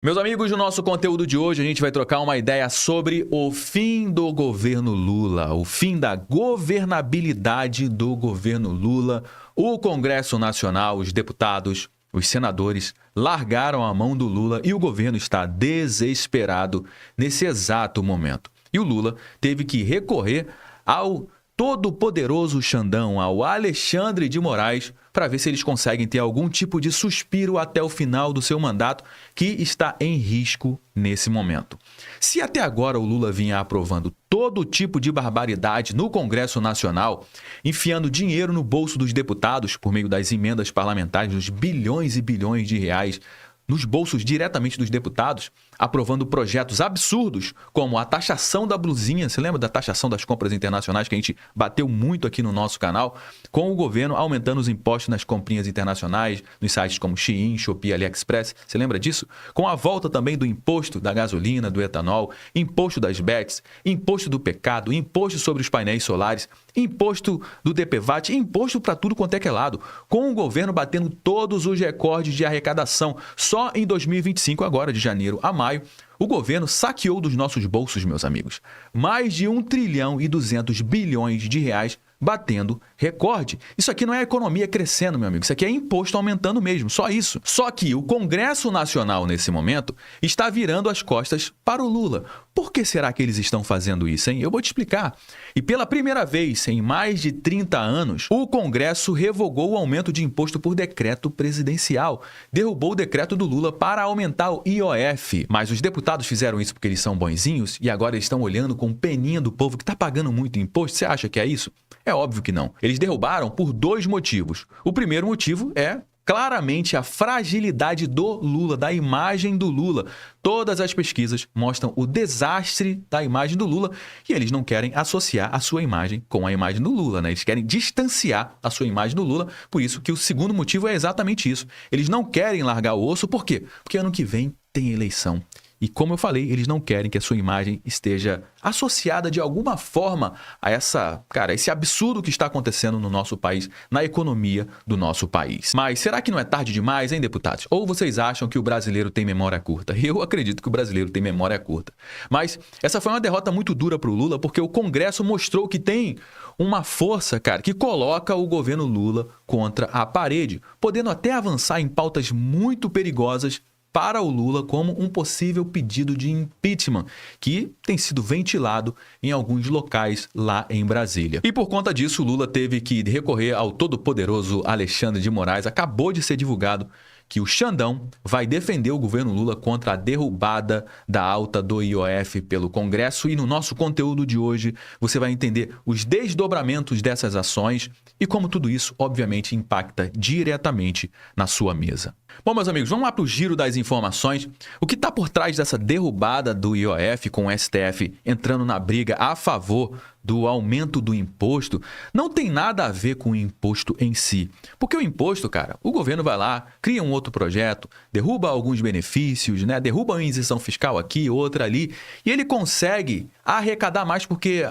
Meus amigos, no nosso conteúdo de hoje a gente vai trocar uma ideia sobre o fim do governo Lula, o fim da governabilidade do governo Lula. O Congresso Nacional, os deputados, os senadores largaram a mão do Lula e o governo está desesperado nesse exato momento. E o Lula teve que recorrer ao todo-poderoso Xandão, ao Alexandre de Moraes, para ver se eles conseguem ter algum tipo de suspiro até o final do seu mandato, que está em risco nesse momento. Se até agora o Lula vinha aprovando todo tipo de barbaridade no Congresso Nacional, enfiando dinheiro no bolso dos deputados por meio das emendas parlamentares, dos bilhões e bilhões de reais nos bolsos diretamente dos deputados, aprovando projetos absurdos, como a taxação da blusinha, você lembra da taxação das compras internacionais, que a gente bateu muito aqui no nosso canal, com o governo aumentando os impostos nas comprinhas internacionais, nos sites como Shein, Shopee, AliExpress, você lembra disso? Com a volta também do imposto da gasolina, do etanol, imposto das bets, imposto do pecado, imposto sobre os painéis solares, imposto do DPVAT, imposto para tudo quanto é que é lado, com o governo batendo todos os recordes de arrecadação. Só em 2025, agora de janeiro a maio, o governo saqueou dos nossos bolsos, meus amigos, mais de 1 trilhão e 200 bilhões de reais, batendo recorde. Isso aqui não é economia crescendo, meu amigo. Isso aqui é imposto aumentando mesmo, só isso. Só que o Congresso Nacional, nesse momento, está virando as costas para o Lula. Por que será que eles estão fazendo isso, hein? Eu vou te explicar. E pela primeira vez em mais de 30 anos, o Congresso revogou o aumento de imposto por decreto presidencial. Derrubou o decreto do Lula para aumentar o IOF. Mas os deputados fizeram isso porque eles são bonzinhos e agora eles estão olhando com peninha do povo que está pagando muito imposto. Você acha que é isso? É óbvio que não. Eles derrubaram por 2 motivos. O primeiro motivo é claramente a fragilidade do Lula, da imagem do Lula. Todas as pesquisas mostram o desastre da imagem do Lula e eles não querem associar a sua imagem com a imagem do Lula, né? Eles querem distanciar a sua imagem do Lula, por isso que o segundo motivo é exatamente isso. Eles não querem largar o osso, por quê? Porque ano que vem tem eleição. E como eu falei, eles não querem que a sua imagem esteja associada de alguma forma a esse absurdo que está acontecendo no nosso país, na economia do nosso país. Mas será que não é tarde demais, hein, deputados? Ou vocês acham que o brasileiro tem memória curta? Eu acredito que o brasileiro tem memória curta. Mas essa foi uma derrota muito dura para o Lula, porque o Congresso mostrou que tem uma força, que coloca o governo Lula contra a parede, podendo até avançar em pautas muito perigosas para o Lula, como um possível pedido de impeachment, que tem sido ventilado em alguns locais lá em Brasília. E por conta disso, o Lula teve que recorrer ao todo-poderoso Alexandre de Moraes. Acabou de ser divulgado que o Xandão vai defender o governo Lula contra a derrubada da alta do IOF pelo Congresso. E no nosso conteúdo de hoje, você vai entender os desdobramentos dessas ações e como tudo isso, obviamente, impacta diretamente na sua mesa. Bom, meus amigos, vamos lá para o giro das informações. O que está por trás dessa derrubada do IOF, com o STF entrando na briga a favor do aumento do imposto, não tem nada a ver com o imposto em si. Porque o imposto, o governo vai lá, cria um outro projeto, derruba alguns benefícios, né? Derruba uma isenção fiscal aqui, outra ali, e ele consegue arrecadar mais porque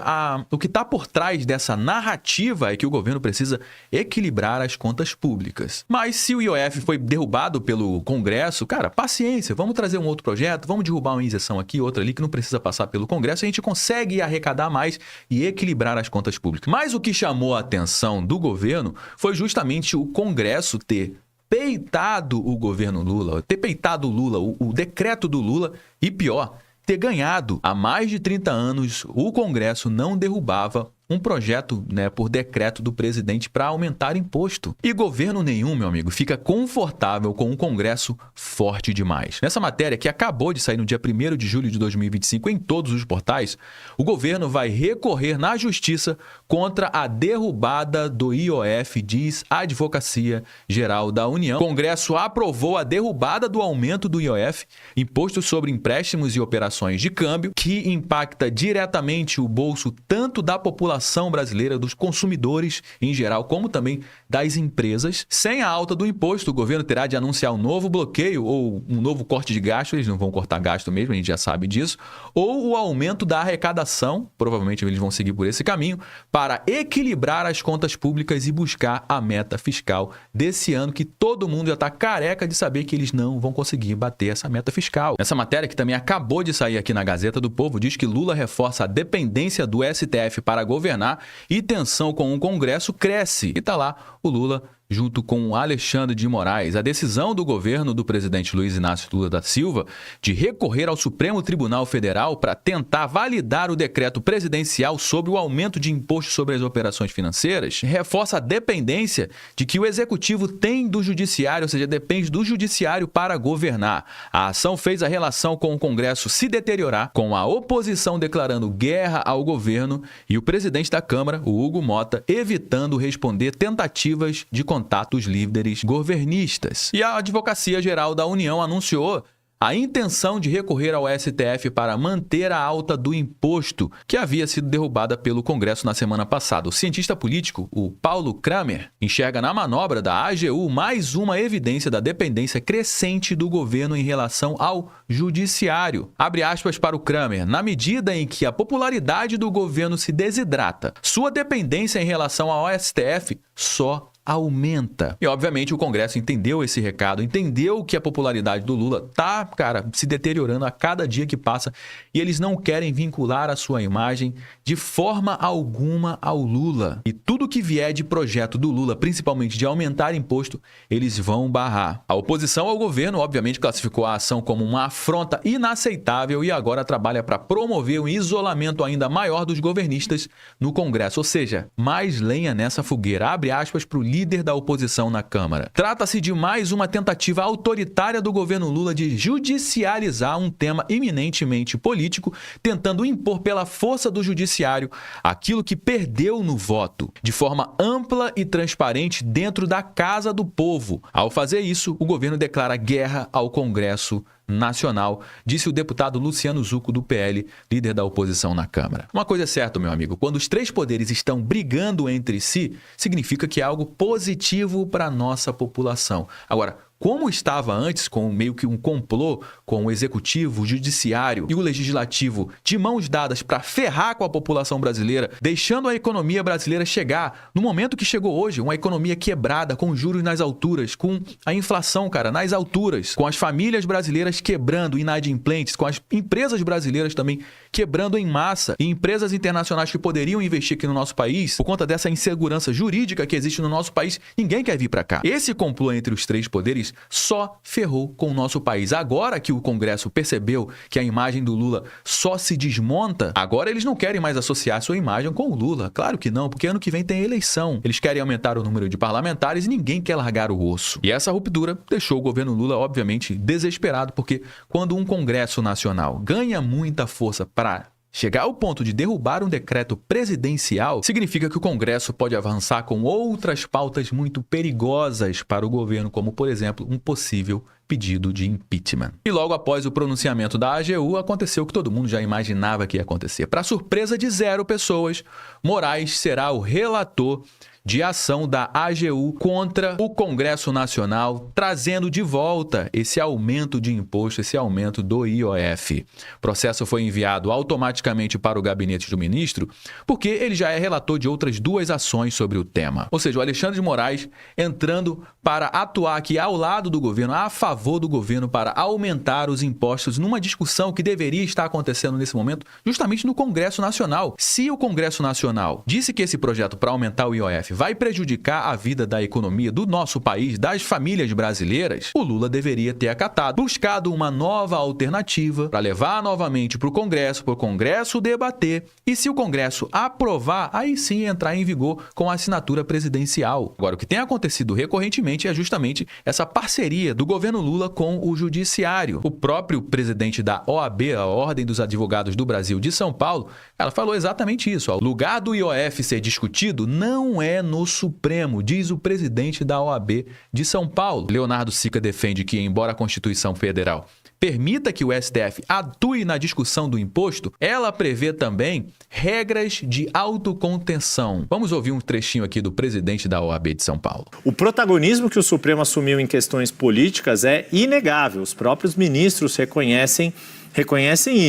o que está por trás dessa narrativa é que o governo precisa equilibrar as contas públicas. Mas se o IOF foi derrubado pelo Congresso, paciência, vamos trazer um outro projeto, vamos derrubar uma isenção aqui, outra ali, que não precisa passar pelo Congresso, a gente consegue arrecadar mais e equilibrar as contas públicas. Mas o que chamou a atenção do governo foi justamente o Congresso ter peitado o governo Lula, ter peitado o Lula, o decreto do Lula e pior, ter ganhado. Há mais de 30 anos, o Congresso não derrubava um projeto, por decreto do presidente para aumentar imposto. E governo nenhum, meu amigo, fica confortável com um Congresso forte demais. Nessa matéria, que acabou de sair no dia 1º de julho de 2025 em todos os portais, o governo vai recorrer na justiça contra a derrubada do IOF, diz a Advocacia Geral da União. O Congresso aprovou a derrubada do aumento do IOF, imposto sobre empréstimos e operações de câmbio, que impacta diretamente o bolso tanto da população população brasileira, dos consumidores em geral, como também das empresas. Sem a alta do imposto, o governo terá de anunciar um novo bloqueio ou um novo corte de gasto, eles não vão cortar gasto mesmo, a gente já sabe disso, ou o aumento da arrecadação, provavelmente eles vão seguir por esse caminho, para equilibrar as contas públicas e buscar a meta fiscal desse ano, que todo mundo já está careca de saber que eles não vão conseguir bater essa meta fiscal. Essa matéria, que também acabou de sair aqui na Gazeta do Povo, diz que Lula reforça a dependência do STF para governar e tensão com o Congresso cresce. E tá lá o Lula junto com Alexandre de Moraes. A decisão do governo do presidente Luiz Inácio Lula da Silva de recorrer ao Supremo Tribunal Federal para tentar validar o decreto presidencial sobre o aumento de imposto sobre as operações financeiras reforça a dependência de que o executivo tem do judiciário, ou seja, depende do judiciário para governar. A ação fez a relação com o Congresso se deteriorar, com a oposição declarando guerra ao governo e o presidente da Câmara, o Hugo Mota, evitando responder tentativas de contatos líderes governistas. E a Advocacia Geral da União anunciou a intenção de recorrer ao STF para manter a alta do imposto que havia sido derrubada pelo Congresso na semana passada. O cientista político, o Paulo Kramer, enxerga na manobra da AGU mais uma evidência da dependência crescente do governo em relação ao judiciário. Abre aspas para o Kramer: na medida em que a popularidade do governo se desidrata, sua dependência em relação ao STF só aumenta. E, obviamente, o Congresso entendeu esse recado, entendeu que a popularidade do Lula tá, se deteriorando a cada dia que passa e eles não querem vincular a sua imagem de forma alguma ao Lula. E tudo que vier de projeto do Lula, principalmente de aumentar imposto, eles vão barrar. A oposição ao governo, obviamente, classificou a ação como uma afronta inaceitável e agora trabalha para promover um isolamento ainda maior dos governistas no Congresso, ou seja, mais lenha nessa fogueira. Abre aspas para o líder da oposição na Câmara. Trata-se de mais uma tentativa autoritária do governo Lula de judicializar um tema eminentemente político, tentando impor pela força do judiciário aquilo que perdeu no voto, de forma ampla e transparente dentro da Casa do Povo. Ao fazer isso, o governo declara guerra ao Congresso Nacional, disse o deputado Luciano Zucco, do PL, líder da oposição na Câmara. Uma coisa é certa, meu amigo, quando os três poderes estão brigando entre si, significa que é algo positivo para a nossa população. Agora, como estava antes, com meio que um complô com o executivo, o judiciário e o legislativo de mãos dadas para ferrar com a população brasileira, deixando a economia brasileira chegar no momento que chegou hoje, uma economia quebrada, com juros nas alturas, com a inflação, nas alturas, com as famílias brasileiras quebrando, inadimplentes, com as empresas brasileiras também quebrando em massa, e empresas internacionais que poderiam investir aqui no nosso país, por conta dessa insegurança jurídica que existe no nosso país, ninguém quer vir para cá. Esse complô entre os três poderes só ferrou com o nosso país. Agora que o Congresso percebeu que a imagem do Lula só se desmonta, agora eles não querem mais associar sua imagem com o Lula. Claro que não, porque ano que vem tem eleição. Eles querem aumentar o número de parlamentares e ninguém quer largar o osso. E essa ruptura deixou o governo Lula, obviamente, desesperado, porque quando um Congresso Nacional ganha muita força para chegar ao ponto de derrubar um decreto presidencial, significa que o Congresso pode avançar com outras pautas muito perigosas para o governo, como, por exemplo, um possível pedido de impeachment. E logo após o pronunciamento da AGU, aconteceu o que todo mundo já imaginava que ia acontecer. Para surpresa de 0 pessoas, Moraes será o relator de ação da AGU contra o Congresso Nacional, trazendo de volta esse aumento de imposto, esse aumento do IOF. O processo foi enviado automaticamente para o gabinete do ministro, porque ele já é relator de outras 2 ações sobre o tema. Ou seja, o Alexandre de Moraes entrando para atuar aqui ao lado do governo, a favor do governo, para aumentar os impostos numa discussão que deveria estar acontecendo nesse momento, justamente no Congresso Nacional. Se o Congresso Nacional disse que esse projeto para aumentar o IOF vai prejudicar a vida da economia do nosso país, das famílias brasileiras, o Lula deveria ter acatado, buscado uma nova alternativa para levar novamente para o Congresso debater, e se o Congresso aprovar, aí sim entrar em vigor com a assinatura presidencial. Agora, o que tem acontecido recorrentemente é justamente essa parceria do governo Lula com o judiciário. O próprio presidente da OAB, a Ordem dos Advogados do Brasil de São Paulo, ela falou exatamente isso. O lugar do IOF ser discutido não é no Supremo, diz o presidente da OAB de São Paulo. Leonardo Sica defende que, embora a Constituição Federal permita que o STF atue na discussão do imposto, ela prevê também regras de autocontenção. Vamos ouvir um trechinho aqui do presidente da OAB de São Paulo. O protagonismo que o Supremo assumiu em questões políticas é inegável. Os próprios ministros reconhecem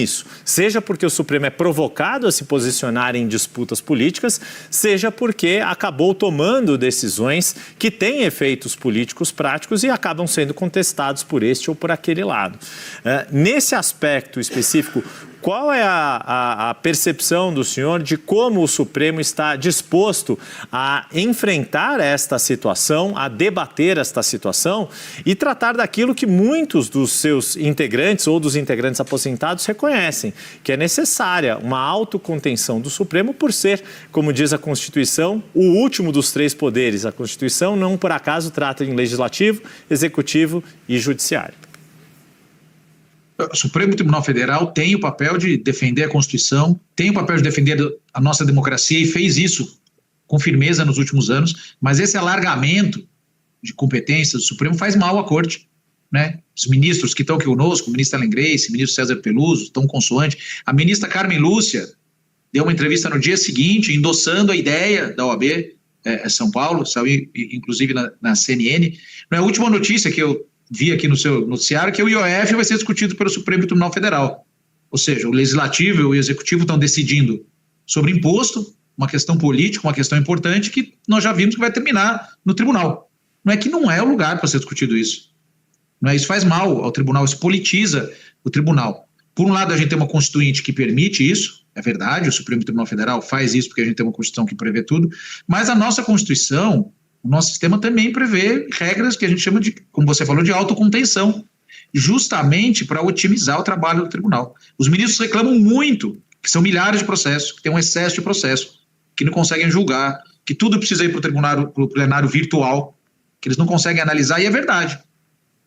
isso, seja porque o Supremo é provocado a se posicionar em disputas políticas, seja porque acabou tomando decisões que têm efeitos políticos práticos e acabam sendo contestados por este ou por aquele lado. Nesse aspecto específico, qual é a percepção do senhor de como o Supremo está disposto a enfrentar esta situação, a debater esta situação e tratar daquilo que muitos dos seus integrantes ou dos integrantes aposentados reconhecem, que é necessária uma autocontenção do Supremo por ser, como diz a Constituição, o último dos três poderes. A Constituição não por acaso trata em legislativo, executivo e judiciário. O Supremo Tribunal Federal tem o papel de defender a Constituição, tem o papel de defender a nossa democracia e fez isso com firmeza nos últimos anos, mas esse alargamento de competências do Supremo faz mal à Corte, né? Os ministros que estão aqui conosco, o ministro Ellen Grace, o ministro César Peluso, estão consoante. A ministra Carmen Lúcia deu uma entrevista no dia seguinte, endossando a ideia da OAB São Paulo, saiu inclusive na CNN. A última notícia que eu vi aqui no seu noticiário que o IOF vai ser discutido pelo Supremo Tribunal Federal. Ou seja, o Legislativo e o Executivo estão decidindo sobre imposto, uma questão política, uma questão importante que nós já vimos que vai terminar no Tribunal. Não é que não é o lugar para ser discutido isso. Não é, isso faz mal ao Tribunal, isso politiza o Tribunal. Por um lado, a gente tem uma Constituinte que permite isso, é verdade, o Supremo Tribunal Federal faz isso porque a gente tem uma Constituição que prevê tudo, mas a nossa Constituição, o nosso sistema também prevê regras que a gente chama de, como você falou, de autocontenção, justamente para otimizar o trabalho do tribunal. Os ministros reclamam muito, que são milhares de processos, que tem um excesso de processo, que não conseguem julgar, que tudo precisa ir para o plenário virtual, que eles não conseguem analisar, e é verdade.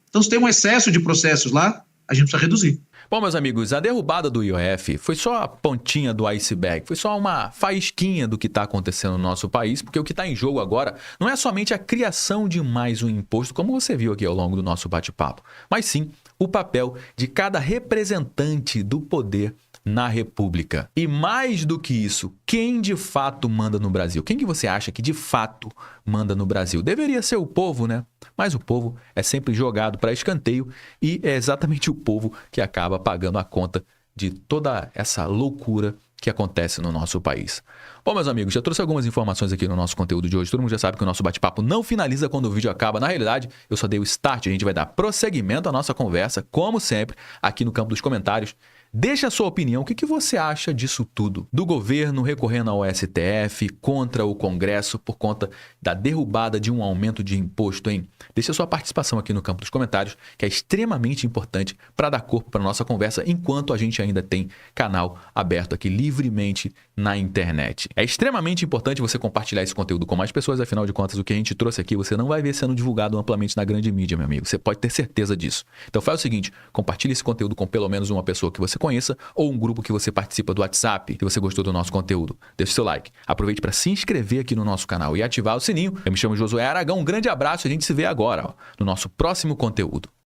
Então, se tem um excesso de processos lá, a gente precisa reduzir. Bom, meus amigos, a derrubada do IOF foi só a pontinha do iceberg, foi só uma faísquinha do que está acontecendo no nosso país, porque o que está em jogo agora não é somente a criação de mais um imposto, como você viu aqui ao longo do nosso bate-papo, mas sim o papel de cada representante do poder na República. E mais do que isso, quem de fato manda no Brasil? Quem que você acha que de fato manda no Brasil? Deveria ser o povo, né? Mas o povo é sempre jogado para escanteio e é exatamente o povo que acaba pagando a conta de toda essa loucura que acontece no nosso país. Bom, meus amigos, já trouxe algumas informações aqui no nosso conteúdo de hoje. Todo mundo já sabe que o nosso bate-papo não finaliza quando o vídeo acaba. Na realidade, eu só dei o start. A gente vai dar prosseguimento à nossa conversa, como sempre, aqui no campo dos comentários. Deixa a sua opinião, o que você acha disso tudo? Do governo recorrendo ao STF contra o Congresso por conta da derrubada de um aumento de imposto, hein? Deixa a sua participação aqui no campo dos comentários, que é extremamente importante para dar corpo para a nossa conversa, enquanto a gente ainda tem canal aberto aqui livremente na internet. É extremamente importante você compartilhar esse conteúdo com mais pessoas, afinal de contas, o que a gente trouxe aqui você não vai ver sendo divulgado amplamente na grande mídia, meu amigo. Você pode ter certeza disso. Então faz o seguinte, compartilhe esse conteúdo com pelo menos uma pessoa que você conheça ou um grupo que você participa do WhatsApp, se você gostou do nosso conteúdo. Deixe seu like. Aproveite para se inscrever aqui no nosso canal e ativar o sininho. Eu me chamo Josué Aragão, um grande abraço e a gente se vê agora no nosso próximo conteúdo.